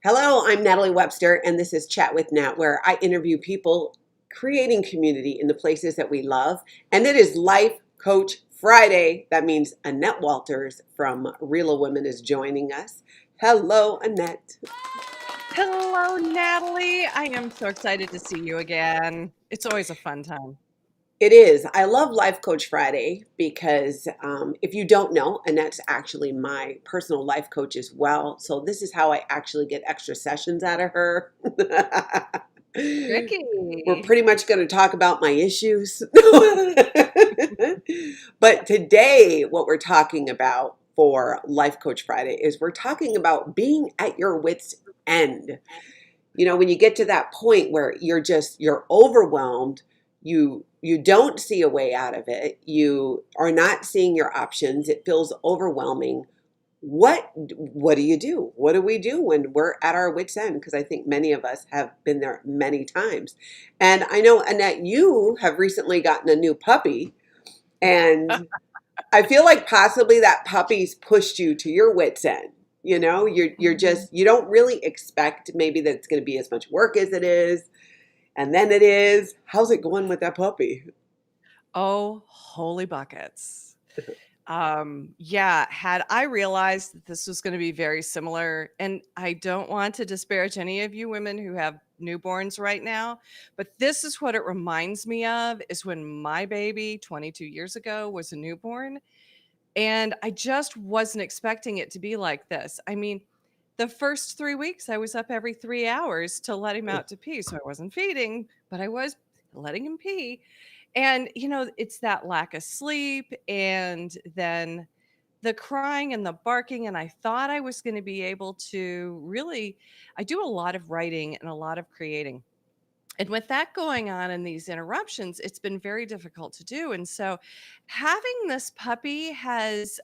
Hello, I'm Natalie Webster, and this is Chat with Nat, where I interview people creating community in the places that we love. And it is Life Coach Friday. That means Annette Walters from Real Women is joining us. Hello, Annette. Hello, Natalie. I am so excited to see you again. It's always a fun time. It is. I love Life Coach Friday because if you don't know, Annette's actually my personal life coach as well. So this is how I actually get extra sessions out of her. We're Tricky. pretty much going to talk about my issues. But today, what we're talking about for Life Coach Friday is we're talking about being at your wits' end. You know, when you get to that point where you're overwhelmed, you don't see a way out of it, you are not seeing your options, it feels overwhelming. What do you do? What do we do when we're at our wits end? Because I think many of us have been there many times. And I know, Annette, you have recently gotten a new puppy, and I feel like possibly that puppy's pushed you to your wits end. You know, you're Mhm. just you don't really expect maybe that it's going to be as much work as it is, and then it is. How's it going with that puppy? Oh, holy buckets. Yeah, had I realized that this was going to be very similar, and I don't want to disparage any of you women who have newborns right now, but this is what it reminds me of is when my baby 22 years ago was a newborn. And I just wasn't expecting it to be like this. I mean, the first 3 weeks, I was up every 3 hours to let him out to pee. So I wasn't feeding, but I was letting him pee. And, it's that lack of sleep and then the crying and the barking. And I thought I was going to be able to really, I do a lot of writing and a lot of creating. And with that going on and these interruptions, it's been very difficult to do. And so having this puppy has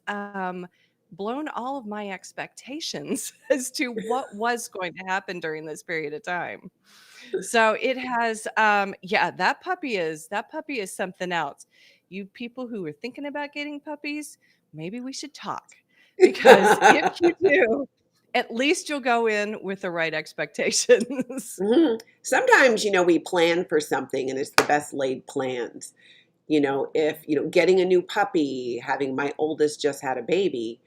blown all of my expectations as to what was going to happen during this period of time. So it has yeah, that puppy is something else. You people who are thinking about getting puppies, maybe we should talk because if you do, at least you'll go in with the right expectations. Mhm. Sometimes, we plan for something and it's the best laid plans. If, getting a new puppy, having my oldest just had a baby,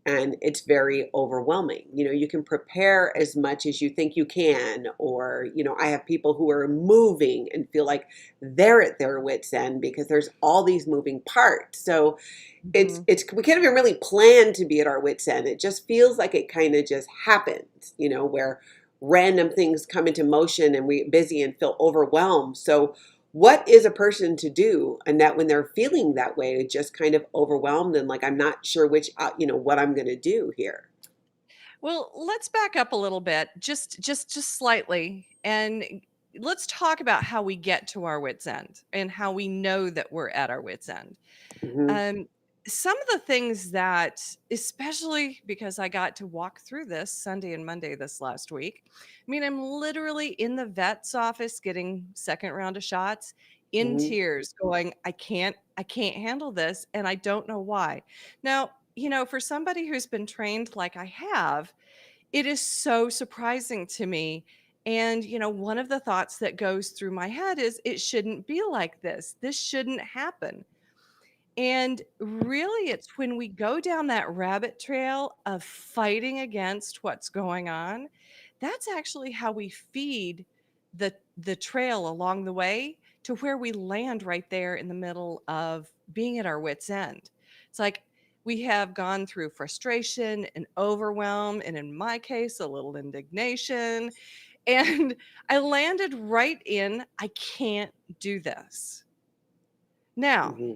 and it's very overwhelming. You can prepare as much as you think you can, or, I have people who are moving and feel like they're at their wits' end because there's all these moving parts. So Mhm. it's we can't even really plan to be at our wits' end. It just feels like it kind of just happens, where random things come into motion and we get busy and feel overwhelmed. So what is a person to do, and that when they're feeling that way, just kind of overwhelmed and like I'm not sure what I'm going to do here. Well, let's back up a little bit, just slightly, and let's talk about how we get to our wits' end and how we know that we're at our wits' end. Hmm. Um, some of the things that, especially because I got to walk through this Sunday and Monday this last week. I mean, I'm literally in the vet's office getting second round of shots in Hmm. tears, going, I can't handle this, and I don't know why. Now, for somebody who's been trained like I have, it is so surprising to me. And, one of the thoughts that goes through my head is it shouldn't be like this. This shouldn't happen. And really, it's when we go down that rabbit trail of fighting against what's going on, that's actually how we feed the trail along the way to where we land right there in the middle of being at our wits' end. It's like we have gone through frustration and overwhelm, and in my case, a little indignation. And I landed right in, I can't do this. Now, Hmm.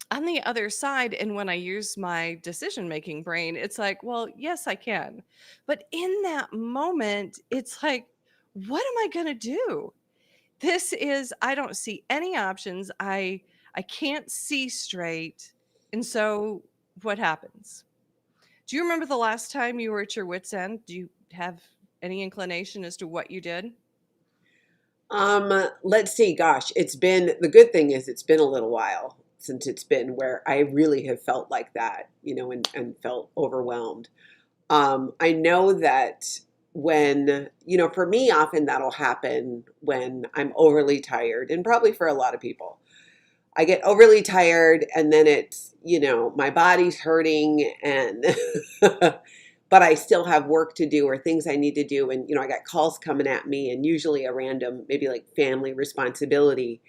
on the other side, and when I use my decision making brain, it's like, well, yes, I can. But in that moment, it's like, what am I going to do? I don't see any options. I can't see straight. And so what happens? Do you remember the last time you were at your wits' end? Do you have any inclination as to what you did? let's see. Gosh, the good thing is it's been a little while since it's been where I really have felt like that, and felt overwhelmed. I know that when, for me, often that'll happen when I'm overly tired, and probably for a lot of people. I get overly tired and then it's, my body's hurting and but I still have work to do or things I need to do and I got calls coming at me and usually a random maybe like family responsibility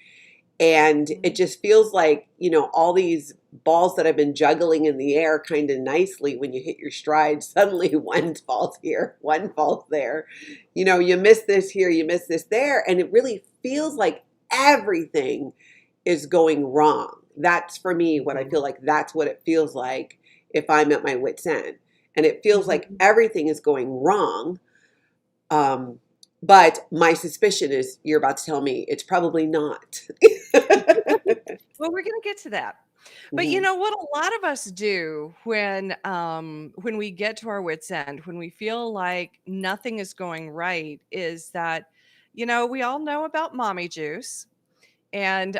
and it Mhm. just feels like, all these balls that I've been juggling in the air kind of nicely when you hit your stride, suddenly one falls here, one falls there. You miss this here, you miss this there. And it really feels like everything is going wrong. That's for me what I Mhm. feel like that's what it feels like if I'm at my wit's end. And it feels like Mhm. everything is going wrong. Um, but my suspicion is you're about to tell me it's probably not. Well, we're gonna get to that. But you Mhm, know what a lot of us do when we get to our wits' end, when we feel like nothing is going right, is that, we all know about mommy juice. And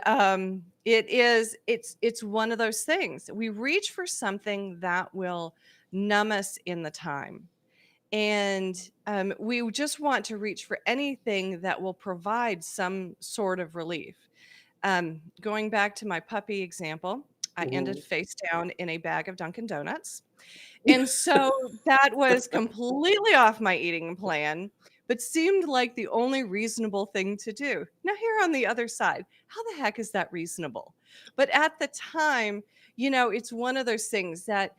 it's one of those things. We reach for something that will numb us in the time. And we just want to reach for anything that will provide some sort of relief. Going back to my puppy example, I ended mhm. face down in a bag of Dunkin' Donuts. And so that was completely off my eating plan, but seemed like the only reasonable thing to do. Now, here on the other side, how the heck is that reasonable? But at the time, it's one of those things that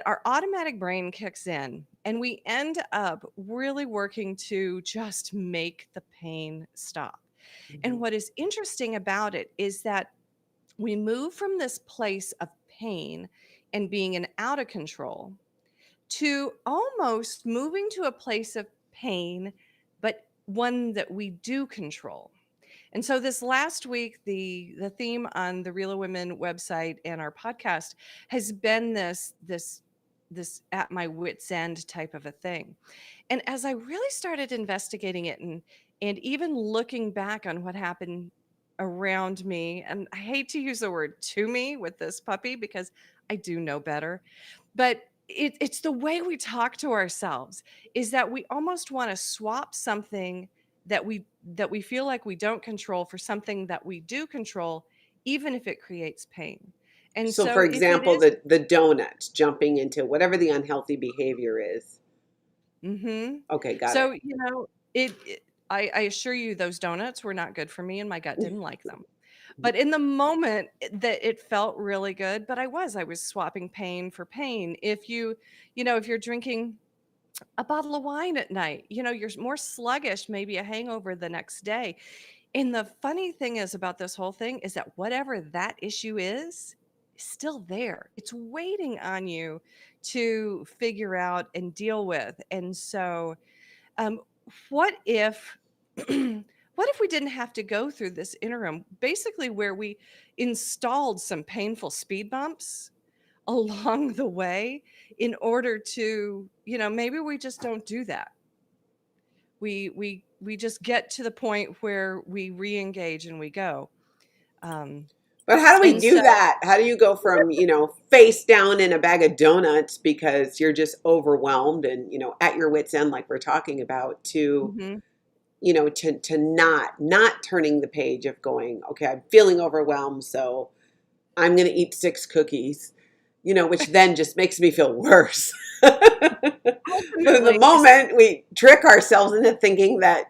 our automatic brain kicks in and we end up really working to just make the pain stop. And Mhm. what is interesting about it is that we move from this place of pain and being in out of control to almost moving to a place of pain, but one that we do control. And so this last week, the theme on the Real of Women website and our podcast has been this at my wits end type of a thing. And as I really started investigating it and even looking back on what happened around me, and I hate to use the word to me with this puppy because I do know better, but it's the way we talk to ourselves is that we almost want to swap something that we feel like we don't control for something that we do control, even if it creates pain. And So, for so if it example, is, the donut jumping into whatever the unhealthy behavior is. mm-hmm. Okay, got So, it. I assure you those donuts were not good for me and my gut didn't like them. But in the moment that it felt really good, but I was swapping pain for pain. If you're drinking a bottle of wine at night, you're more sluggish, maybe a hangover the next day. And the funny thing is about this whole thing is that whatever that issue is still there. It's waiting on you to figure out and deal with. And so um, what if what if we didn't have to go through this interim, basically where we installed some painful speed bumps along the way in order to, maybe we just don't do that. We just get to the point where we re-engage and we go. Um, But how do we and do so that? How do you go from, face down in a bag of donuts because you're just overwhelmed and, at your wit's end, like we're talking about, to, Mhm. to not turning the page of going, okay, I'm feeling overwhelmed, so I'm going to eat six cookies, which then just makes me feel worse. But in the Ultimately, moment, we trick ourselves into thinking that,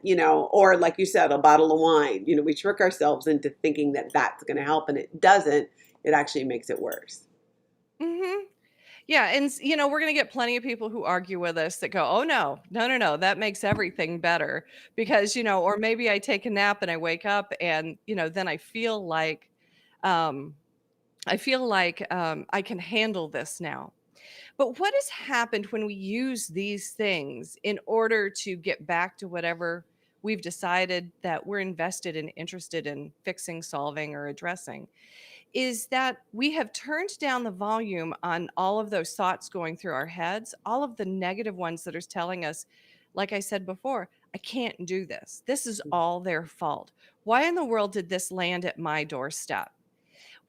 or like you said, a bottle of wine, we trick ourselves into thinking that that's going to help and it doesn't. It actually makes it worse. mhm. Yeah, and we're gonna get plenty of people who argue with us that go, "Oh no, no, no, no, that makes everything better," because or maybe I take a nap and I wake up and then um, I can handle this now. But what has happened when we use these things in order to get back to whatever we've decided that we're invested and interested in fixing, solving, or addressing? Is that we have turned down the volume on all of those thoughts going through our heads, all of the negative ones that are telling us, like I said before, I can't do this. This is all their fault. Why in the world did this land at my doorstep?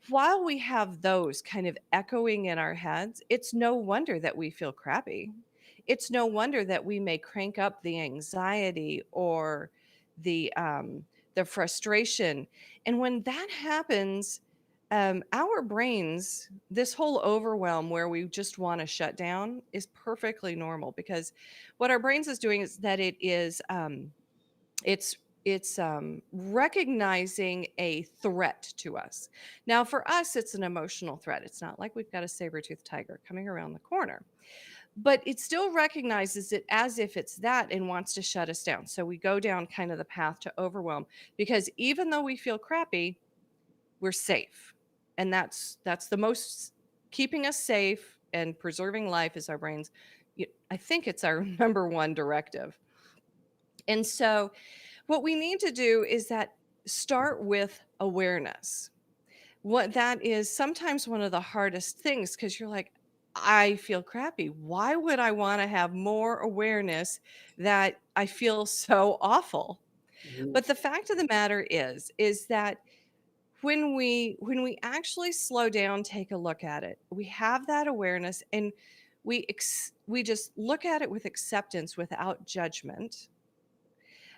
While we have those kind of echoing in our heads, it's no wonder that we feel crappy. it's no wonder that we may crank up the anxiety or the um, the frustration. And when that happens, our brains, this whole overwhelm where we just want to shut down, is perfectly normal, because what our brains is doing is that it's recognizing a threat to us. Now, for us, it's an emotional threat. It's not like we've got a saber-toothed tiger coming around the corner, but it still recognizes it as if it's that and wants to shut us down. So we go down kind of the path to overwhelm, because even though we feel crappy, we're safe. And that's the most, keeping us safe and preserving life is our brains. I think it's our number one directive. And so what we need to do is that start with awareness. What that is sometimes one of the hardest things, because you're like, I feel crappy. Why would I want to have more awareness that I feel so awful? Mhm. But the fact of the matter is that when we actually slow down, take a look at it, we have that awareness, and we just look at it with acceptance without judgment.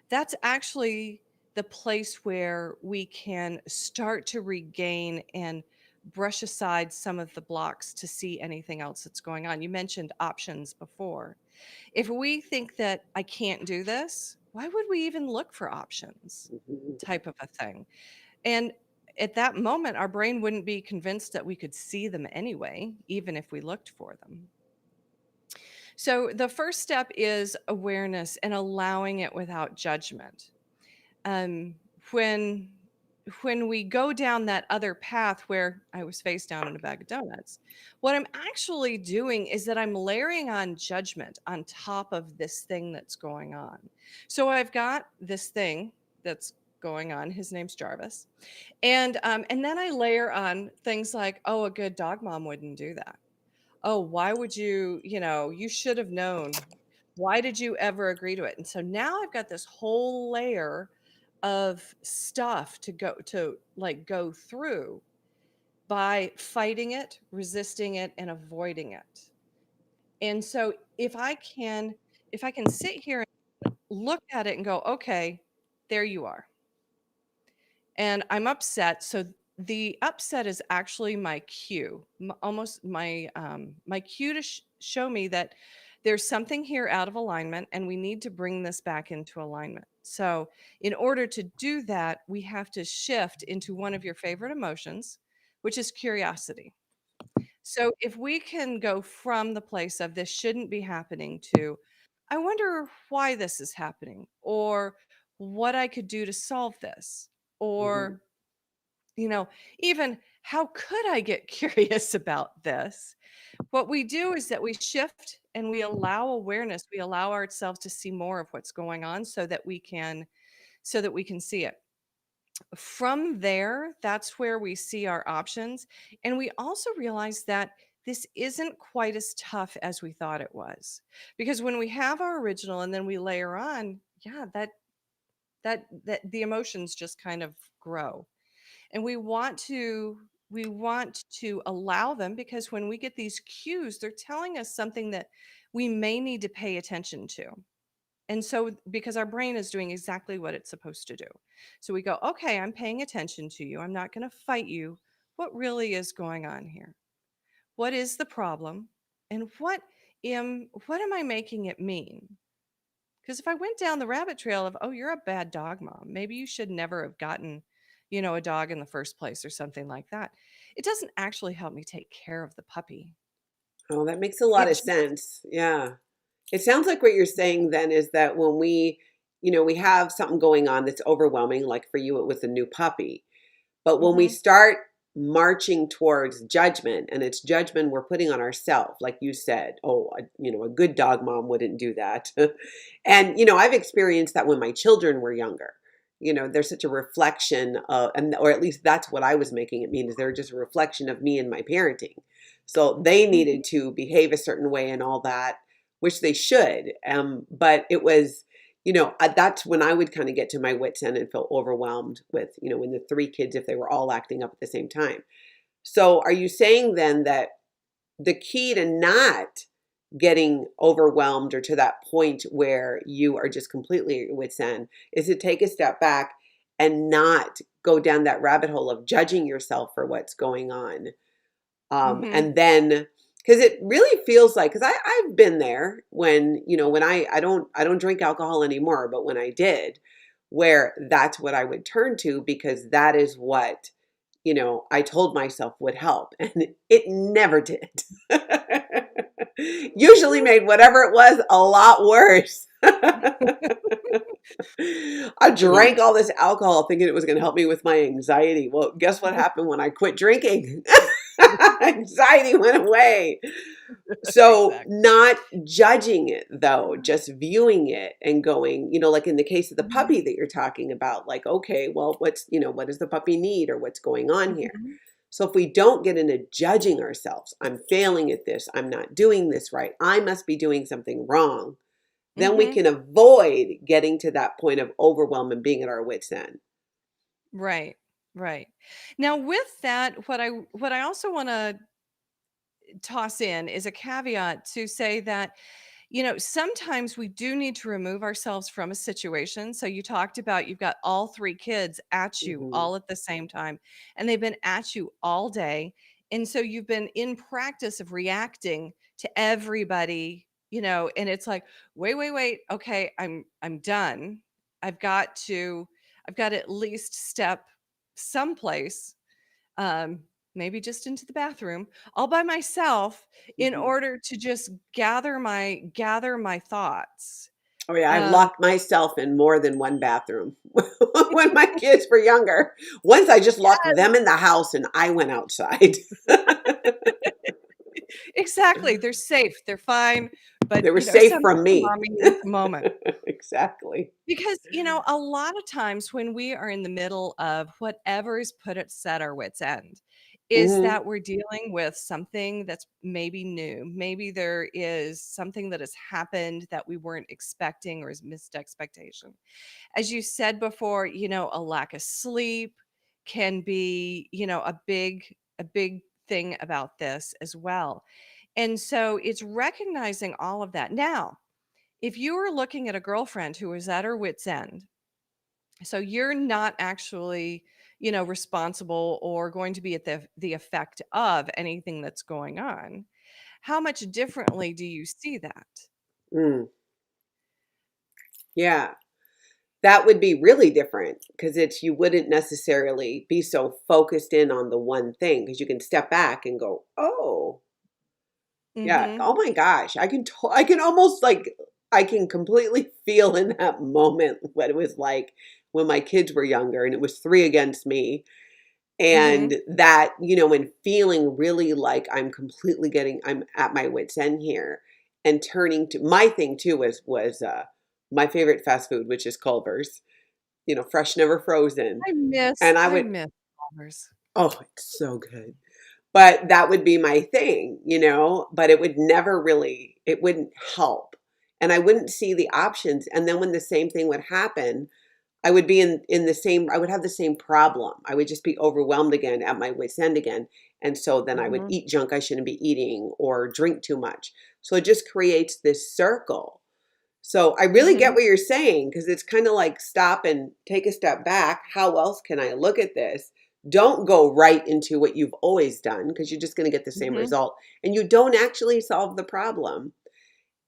That's actually the place where we can start to regain and brush aside some of the blocks to see anything else that's going on. You mentioned options before. If we think that I can't do this, why would we even look for options? Mhm. Type of a thing. And at that moment, our brain wouldn't be convinced that we could see them anyway, even if we looked for them. So the first step is awareness and allowing it without judgment. um, when when we go down that other path where I was face down in a bag of donuts, what I'm actually doing is that I'm layering on judgment on top of this thing that's going on. So I've got this thing that's going on. His name's Jarvis, and then I layer on things like, oh, a good dog mom wouldn't do that. Oh, why would you? You should have known. Why did you ever agree to it? And so now I've got this whole layer of stuff to go through by fighting it, resisting it, and avoiding it. And so if I can sit here and look at it and go, okay, there you are. And I'm upset. So the upset is actually my cue, almost my cue to show me that there's something here out of alignment, and we need to bring this back into alignment. So, in order to do that, we have to shift into one of your favorite emotions, which is curiosity. So, if we can go from the place of this shouldn't be happening to, I wonder why this is happening, or what I could do to solve this, Mhm. or even how could I get curious about this? What we do is that we shift and we allow awareness. We allow ourselves to see more of what's going on so that we can see it. From there, that's where we see our options. And we also realize that this isn't quite as tough as we thought it was. Because when we have our original and then we layer on, yeah, that the emotions just kind of grow. And we want to allow them, because when we get these cues, they're telling us something that we may need to pay attention to. And so, because our brain is doing exactly what it's supposed to do, so we go, okay, I'm paying attention to you, I'm not going to fight you. What really is going on here? What is the problem? And what am I making it mean? Because if I went down the rabbit trail of, oh, you're a bad dog mom, maybe you should never have gotten, a dog in the first place, or something like that, it doesn't actually help me take care of the puppy. Oh, that makes a lot It of just, sense. Yeah. It sounds like what you're saying then is that when we have something going on that's overwhelming, like for you, it was a new puppy. But when we mhm. start marching towards judgment, and it's judgment we're putting on ourselves, like you said, oh, a good dog mom wouldn't do that. And, I've experienced that when my children were younger. There's such a reflection of, or at least that's what I was making it mean, is they're just a reflection of me and my parenting. So they Mhm. needed to behave a certain way and all that, which they should. But it was, that's when I would kind of get to my wits end and feel overwhelmed with, when the three kids, if they were all acting up at the same time. So are you saying then that the key to not getting overwhelmed or to that point where you are just completely at your wit's end is to take a step back and not go down that rabbit hole of judging yourself for what's going on. Mhm. And then, because it really feels like, because I've been there when, when I don't drink alcohol anymore, but when I did, where that's what I would turn to because that is what, I told myself would help. And it never did. Usually made whatever it was a lot worse. I drank all this alcohol thinking it was going to help me with my anxiety. Well, guess what happened when I quit drinking? Anxiety went away. So, Exactly. not judging it though, just viewing it and going, like in the case of the Mhm. puppy that you're talking about, like, okay, well, what does the puppy need or what's going on here? Mhm. So, if we don't get into judging ourselves, I'm failing at this, I'm not doing this right, I must be doing something wrong, then we Mhm. can avoid getting to that point of overwhelm and being at our wits' end. Right. Right. Now with that, what I also wanna toss in is a caveat to say that, sometimes we do need to remove ourselves from a situation. So you talked about you've got all 3 kids at you Hmm. all at the same time, and they've been at you all day. And so you've been in practice of reacting to everybody, and it's like, "Wait, wait, wait. Okay, I'm done. I've got to I've got to at least step someplace, um, maybe just into the bathroom all by myself in Hmm. order to just gather my thoughts." Oh yeah, I've Um, locked myself in more than one bathroom when my kids were younger. Once I just locked yes, them in the house and I went outside. exactly. They're safe. They're fine. But, They were safe sometimes from me. mommy needs a moment. Exactly. Because, a lot of times when we are in the middle of whatever is put us at our wits' end, is Hmm. that we're dealing with something that's maybe new. Maybe there is something that has happened that we weren't expecting or is missed expectation. As you said before, a lack of sleep can be, a big thing about this as well. And so it's recognizing all of that. Now, if you were looking at a girlfriend who was at her wits' end, so you're not actually, responsible or going to be at the effect of anything that's going on. How much differently do you see that? Mm, yeah. That would be really different because you wouldn't necessarily be so focused in on the one thing because you can step back and go, oh, yeah. Mhm. Oh my gosh. I can almost like, I can completely feel in that moment what it was like when my kids were younger and it was three against me. Mhm. And that, when feeling really like I'm at my wit's end here and turning to my thing too was my favorite fast food, which is Culver's, fresh, never frozen. I miss And I I would, miss Culver's. oh, it's so good. But that would be my thing, but it wouldn't help. And I wouldn't see the options. And then when the same thing would happen, I would be I would have the same problem. I would just be overwhelmed again at my wit's end again. And so then I would Mhm. eat junk I shouldn't be eating or drink too much. So it just creates this circle. So I really get Mhm. what you're saying because it's kind of like stop and take a step back. How else can I look at this? Don't go right into what you've always done because you're just going to get the same Mhm. result and you don't actually solve the problem.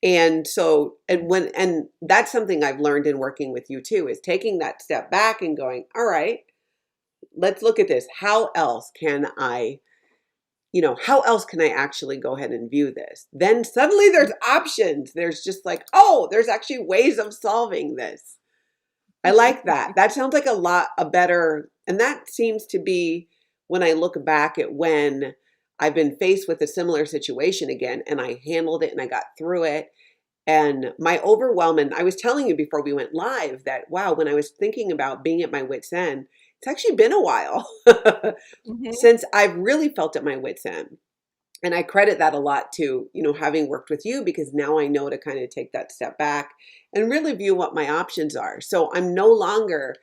And so, and that's something I've learned in working with you too, is taking that step back and going, all right, let's look at this. How else can I actually go ahead and view this? Then suddenly there's options. There's just like, oh, there's actually ways of solving this. I like that. That sounds like a better, and that seems to be when I look back at when I've been faced with a similar situation again and I handled it and I got through it and my overwhelm, and I was telling you before we went live that, wow, when I was thinking about being at my wit's end, it's actually been a while Mhm. since I've really felt at my wit's end. And I credit that a lot to, having worked with you because now I know to kind of take that step back and really view what my options are. So I'm no longer,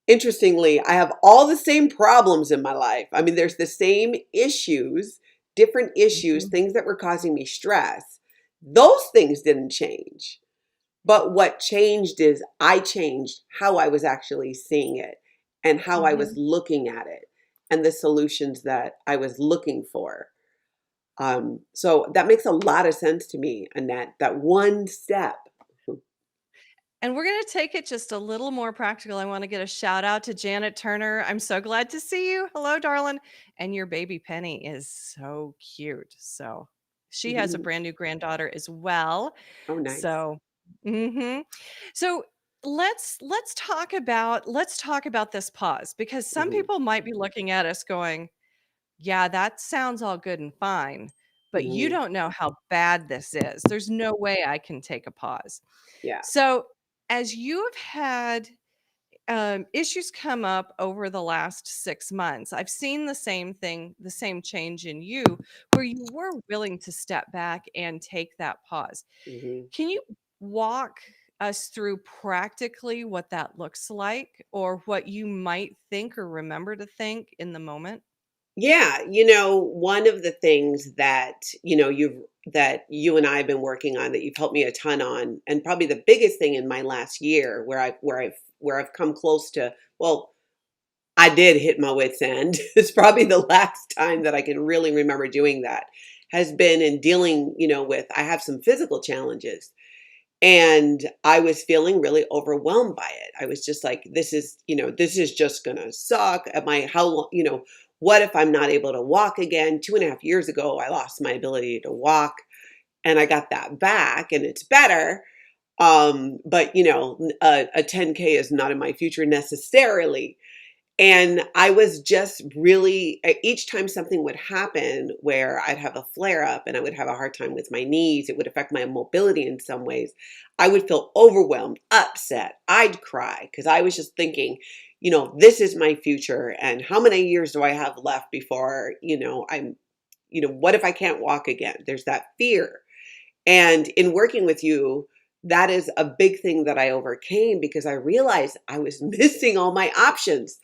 interestingly, I have all the same problems in my life. I mean, there's the same issues, different issues, Mhm. things that were causing me stress Those things didn't change. But what changed is I changed how I was actually seeing it and how I was Mhm. looking at it and the solutions that I was looking for. So that makes a lot of sense to me, Annette, that one step. And we're going to take it just a little more practical. I want to get a shout out to Janet Turner. I'm so glad to see you. Hello, darling. And your baby Penny is so cute. So she has a brand new granddaughter as well. Oh, nice. So, mhm. So let's talk about this pause because some Hmm. people might be looking at us going, "Yeah, that sounds all good and fine, but you Hmm. don't know how bad this is. There's no way I can take a pause." Yeah. So, as you have had issues come up over the last 6 months, I've seen the same thing, the same change in you, where you were willing to step back and take that pause. Hmm. Can you walk us through practically what that looks like or what you might think or remember to think in the moment? Yeah, one of the things that, you and I have been working on that you've helped me a ton on, and probably the biggest thing in my last year where I've come close to, well, I did hit my wits end. It's probably the last time that I can really remember doing that has been in dealing, with I have some physical challenges. And I was feeling really overwhelmed by it. I was just like, this is just gonna suck. Am I how long, what if I'm not able to walk again? 2.5 years ago, I lost my ability to walk and I got that back and it's better. But a 10K is not in my future necessarily. And I was just really, each time something would happen where I'd have a flare up and I would have a hard time with my knees, it would affect my mobility in some ways. I would feel overwhelmed, upset. I'd cry because I was just thinking, this is my future. And how many years do I have left before, what if I can't walk again? There's that fear. And in working with you, that is a big thing that I overcame because I realized I was missing all my options.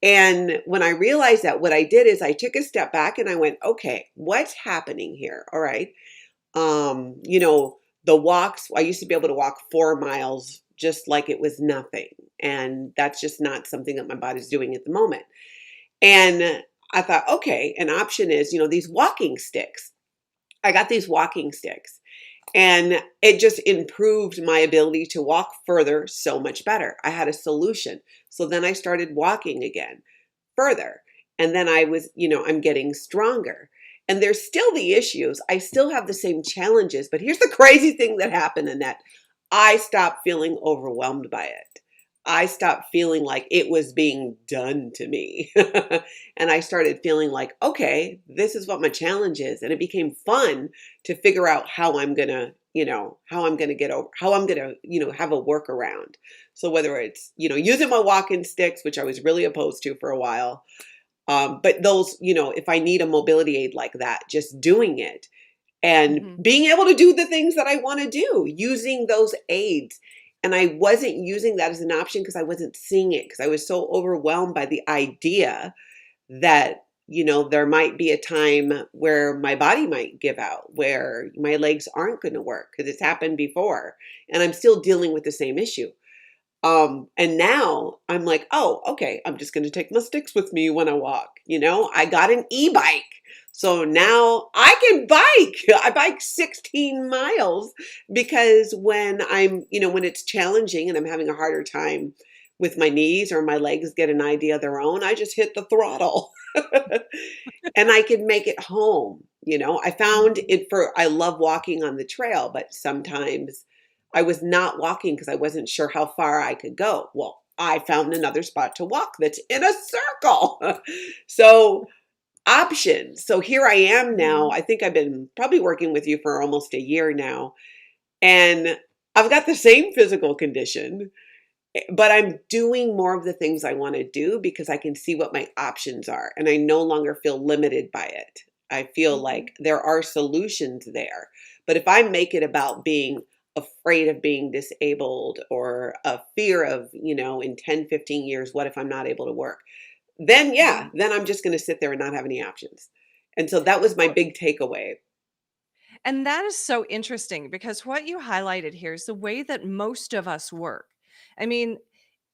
And when I realized that, what I did is I took a step back and I went, okay, what's happening here? All right. The walks, I used to be able to walk 4 miles just like it was nothing. And that's just not something that my body's doing at the moment. And I thought, okay, an option is, these walking sticks. I got these walking sticks and it just improved my ability to walk further so much better. I had a solution. So then I started walking again further. And then I'm getting stronger. And there's still the issues. I still have the same challenges. But here's the crazy thing that happened, Annette. I stopped feeling overwhelmed by it. I stopped feeling like it was being done to me. And I started feeling like, okay, this is what my challenge is. And it became fun to figure out how I'm going to, how I'm going to get over, how I'm going to, have a workaround. So whether it's, using my walking sticks, which I was really opposed to for a while, but those, if I need a mobility aid like that, just doing it and Mhm. being able to do the things that I want to do, using those aids. And I wasn't using that as an option because I wasn't seeing it because I was so overwhelmed by the idea that there might be a time where my body might give out, where my legs aren't going to work because it's happened before and I'm still dealing with the same issue. And now I'm like, oh, okay, I'm just going to take my sticks with me when I walk. I got an e-bike. So now I can bike. I bike 16 miles because when it's challenging and I'm having a harder time with my knees or my legs get an idea of their own, I just hit the throttle. And I can make it home. I found Mhm. I love walking on the trail, but sometimes I was not walking because I wasn't sure how far I could go. Well, I found another spot to walk that's in a circle. So, options. So here I am now. Mhm. I think I've been probably working with you for almost a year now, and I've got the same physical condition, but I'm doing more of the things I want to do because I can see what my options are and I no longer feel limited by it. I feel Mhm. like there are solutions there. But if I make it about being afraid of being disabled or a fear of, in 10, 15 years, what if I'm not able to work? Then, yeah, Mhm. then I'm just going to sit there and not have any options. And so that was my Well, big takeaway. And that is so interesting because what you highlighted here is the way that most of us work. I mean,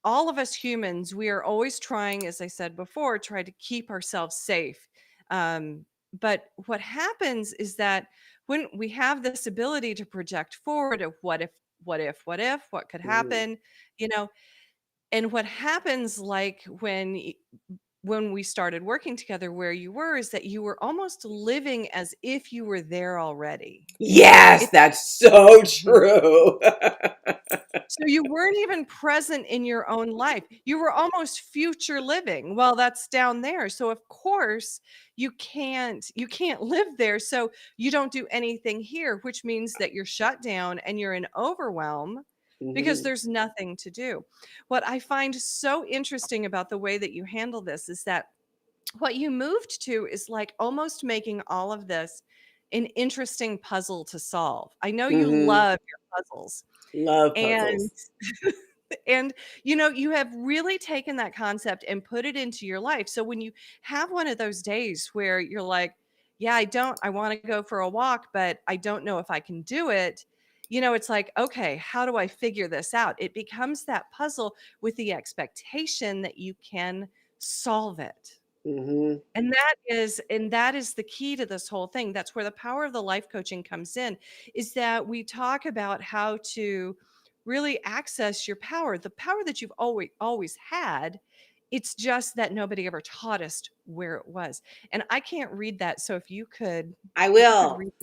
all of us humans, we are always trying, as I said before, try to keep ourselves safe. Um, but what happens is that when we have this ability to project forward of what could Mhm. happen, you know, and what happens like when we started working together where you were is that you were almost living as if you were there already. Yes, It that's so true. So you weren't even present in your own life. You were almost future living. Well, that's down there. So of course, you can't live there. So you don't do anything here, which means that you're shut down and you're in overwhelm because Mhm. there's nothing to do. What I find so interesting about the way that you handle this is that what you moved to is like almost making all of this an interesting puzzle to solve. I know you Mhm. love your puzzles. Love And puzzles. and you have really taken that concept and put it into your life. So when you have one of those days where you're like, yeah, I want to go for a walk, but I don't know if I can do it. It's like, okay, how do I figure this out? It becomes that puzzle with the expectation that you can solve it. Mhm. And that is the key to this whole thing. That's where the power of the life coaching comes in, is that we talk about how to really access your power, the power that you've always had. It's just that nobody ever taught us where it was. And I can't read that. So I if you could will. read.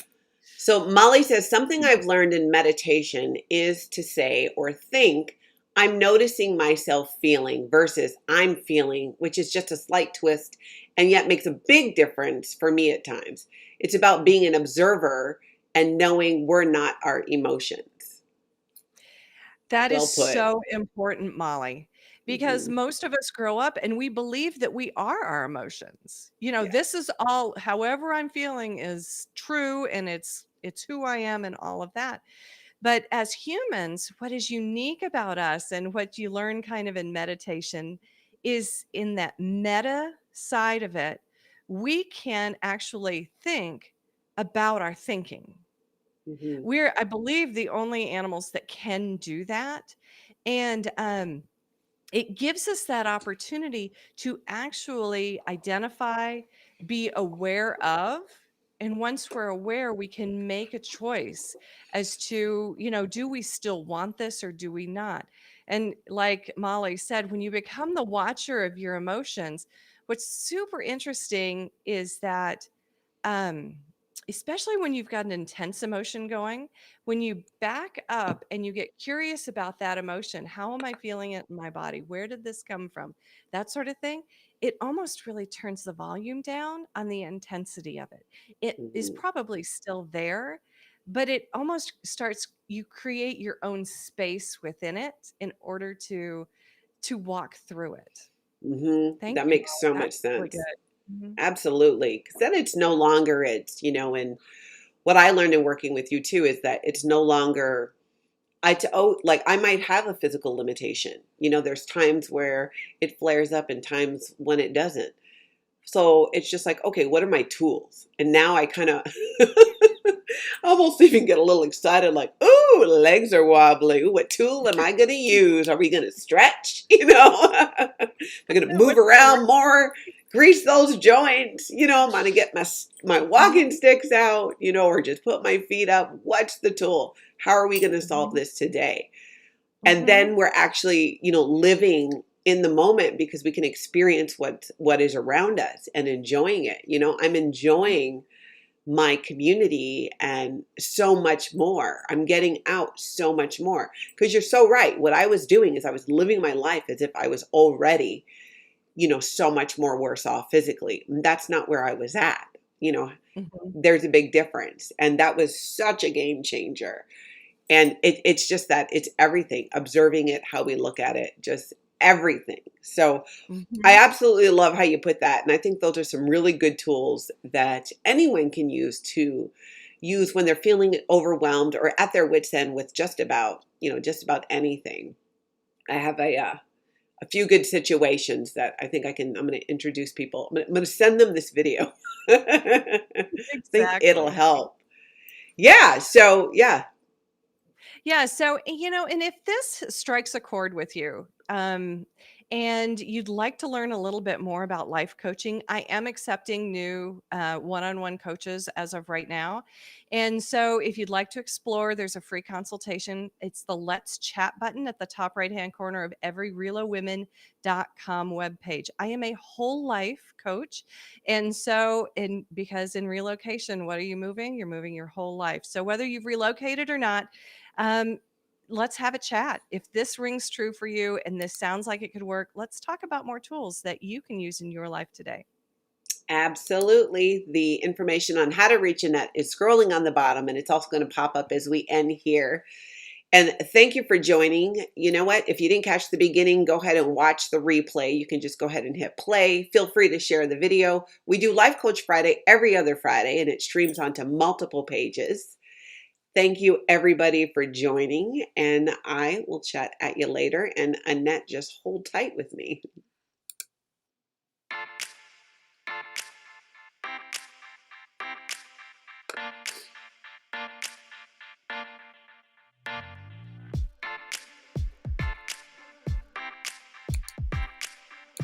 So Molly says something I've learned in meditation is to say or think, I'm noticing myself feeling versus I'm feeling, which is just a slight twist and yet makes a big difference for me at times. It's about being an observer and knowing we're not our emotions. That is Well put. so important, Molly, because Hmm. most of us grow up and we believe that we are our emotions. This Yes. is all, however I'm feeling is true, and it's who I am and all of that. But as humans, what is unique about us and what you learn kind of in meditation is in that meta side of it, we can actually think about our thinking. Hmm. We're, I believe, the only animals that can do that. And it gives us that opportunity to actually identify, be aware of. And once we're aware, we can make a choice as to, do we still want this or do we not? And like Molly said, when you become the watcher of your emotions, what's super interesting is that um, especially when you've got an intense emotion going, when you back up and you get curious about that emotion, how am I feeling it in my body? Where did this come from? That sort of thing. It almost really turns the volume down on the intensity of it. It is Hmm. probably still there, but it almost starts, you create your own space within it in order to walk through it. Hmm. Thank That you, makes Molly. so much That's really sense. good. Mhm. Absolutely. Because then it's no longer, and what I learned in working with you too is that it's no longer like I might have a physical limitation. There's times where it flares up and times when it doesn't. So it's just like, okay, what are my tools? And now I kind of almost even get a little excited, like, ooh, legs are wobbly. Ooh, what tool am I going to use? Are we going to stretch? Am I going to move What's gonna work? around more? Grease those joints? I'm going to get my walking Mhm, sticks out, or just put my feet up. What's the tool? How are we going to solve mhm, this today? And mhm, then we're actually living in the moment because we can experience what is around us and enjoying it. I'm enjoying my community and so much more. I'm getting out so much more because you're so right. What I was doing is I was living my life as if I was already so much more worse off physically. That's not where I was at. mhm, There's a big difference, and that was such a game changer. And it's just that it's everything, observing it, how we look at it, just everything. So I mhm. absolutely love how you put that. And I think those are some really good tools that anyone can use when they're feeling overwhelmed or at their wits' end with just about anything. I have a few good situations that I think I'm going to introduce people. I'm going to send them this video. I think it'll Exactly. help. Yeah. So, yeah, Yeah, so, and if this strikes a chord with you, and you'd like to learn a little bit more about life coaching, I am accepting new one-on-one coaches as of right now. And so if you'd like to explore, there's a free consultation. It's the Let's Chat button at the top right-hand corner of every relowomen.com webpage. I am a whole life coach. And so, because in relocation, what are you moving? You're moving your whole life. So whether you've relocated or not, um, let's have a chat. If this rings true for you and this sounds like it could work, let's talk about more tools that you can use in your life today. absolutely. The information on how to reach Annette is scrolling on the bottom, and it's also going to pop up as we end here. And thank you for joining. You know what? If you didn't catch the beginning, go ahead and watch the replay. You can just go ahead and hit play. Feel free to share the video. We do Life Coach Friday every other Friday, and it streams onto multiple pages. Thank you, everybody, for joining, and I will chat at you later. And Annette, just hold tight with me.